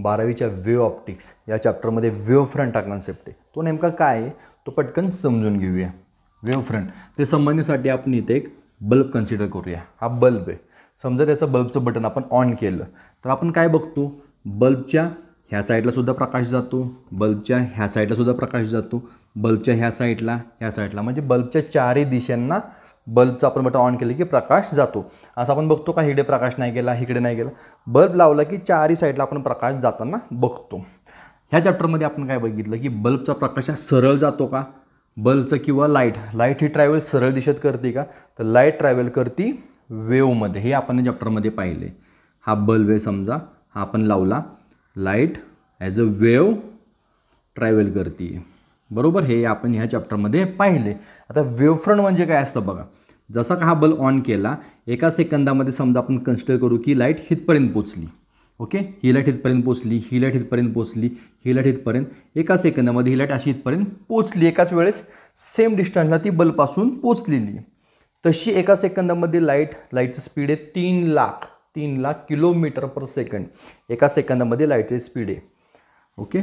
12वीच्या wave optics या चॅप्टरमध्ये wave front हा concept आहे. तो नेमका काय आहे तो पटकन समजून घेऊया. वेव्ह फ्रंट ते समजण्यासाठी आपण इथे एक बल्ब कन्सिडर करूया. हा बल्ब आहे. समजा त्याचं बल्बचं बटन आपण ऑन केलं तर आपण काय बघतो, बल्बच्या ह्या साईडला सुद्धा प्रकाश जातो, बल्बच्या ह्या साईडला सुद्धा प्रकाश जातो, बल्बच्या ह्या साईडला म्हणजे बल्बच्या चारही दिशांना बल्बचं आपण बटन ऑन केलं की प्रकाश जातो. असं आपण बघतो का इकडे प्रकाश नाही गेला, इकडे नाही गेला. बल्ब लावला की चारही साईडला आपण प्रकाश जाताना बघतो. ह्या चॅप्टरमध्ये आपण काय बघितलं की बल्बचा प्रकाश हा सरळ जातो का, बल्बचं किंवा लाईट ही ट्रॅव्हल सरळ दिशेत करते का, तर लाईट ट्रॅव्हल करते वेव्हमध्ये. हे आपण चॅप्टरमध्ये पाहिले. हा बल्ब आहे समजा, हा आपण लावला, light as a wave travel करते, बरोबर. हे आपण ह्या चॅप्टरमध्ये पाहिले. आता वेव्ह फ्रंट म्हणजे काय असतं बघा. जसा का हा बल्ब ऑन केला, एका सेकंदामध्ये समजा आपण कन्सिडर करू की लाईट हितपर्यंत पोचली. ओके, ही लाईट इथपर्यंत पोचली, ही लाईट इथपर्यंत पोचली, ही लाईट इथपर्यंत. एका सेकंदामध्ये ही लाईट अशी इथपर्यंत पोचली. एकाच वेळेस सेम डिस्टन्सला ती बल्बपासून पोचलेली. तशी एका सेकंदामध्ये लाईटचं स्पीड आहे 3 लाख किलोमीटर पर सेकंड. एका सेकंदामध्ये लाईटची स्पीड आहे. ओके,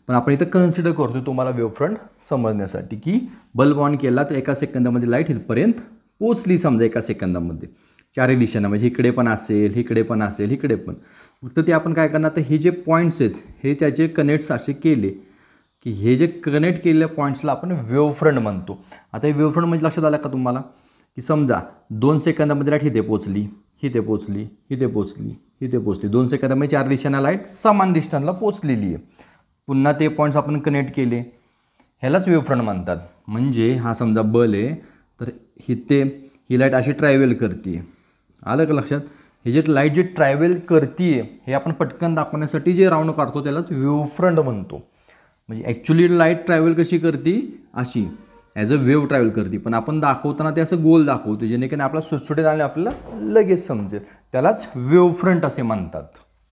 पण आपण इथं कन्सिडर करतो तुम्हाला वेव्ह फ्रंट समजण्यासाठी की बल्ब ऑन केला तर एका सेकंदामध्ये लाईट इथपर्यंत पोचली. समजा एका सेकंदामध्ये चारही दिशांना, म्हणजे इकडे पण असेल, इकडे पण असेल, इकडे पण. फक्त ते आपण काय करणार, तर हे जे पॉईंट्स आहेत हे त्याचे कनेक्ट्स असे केले की हे जे कनेक्ट केलेल्या पॉईंट्सला आपण वेव्ह फ्रंट म्हणतो. आता हे वेव्ह फ्रंट म्हणजे लक्षात आलं का तुम्हाला की समजा 2 सेकंदामध्ये लाईट इथे पोचली, इथे पोचली, इथे पोचली, इथे पोचली. 2 सेकंदामध्ये 4 दिशांना लाईट समान डिस्टन्सला पोचलेली आहे. पुन्हा ते पॉईंट्स आपण कनेक्ट केले, ह्यालाच वेव्ह फ्रंट म्हणतात. म्हणजे हा समजा बल्ब आहे तर ही लाईट अशी ट्रॅव्हल करते. आलं का लक्षात. हे जे लाईट जी ट्रॅव्हल करते हे आपण पटकन दाखवण्यासाठी जे राऊंड काढतो त्यालाच वेव्ह फ्रंट म्हणतो. म्हणजे ॲक्च्युली लाईट ट्रॅव्हल कशी करते, अशी ॲज अ वेव्ह ट्रॅव्हल करते, पण आपण दाखवताना ते असं गोल दाखवतो जेणेकरून आपला सुटसुटीत आणि आपल्याला लगेच समजेल. त्यालाच वेव्ह फ्रंट असे म्हणतात.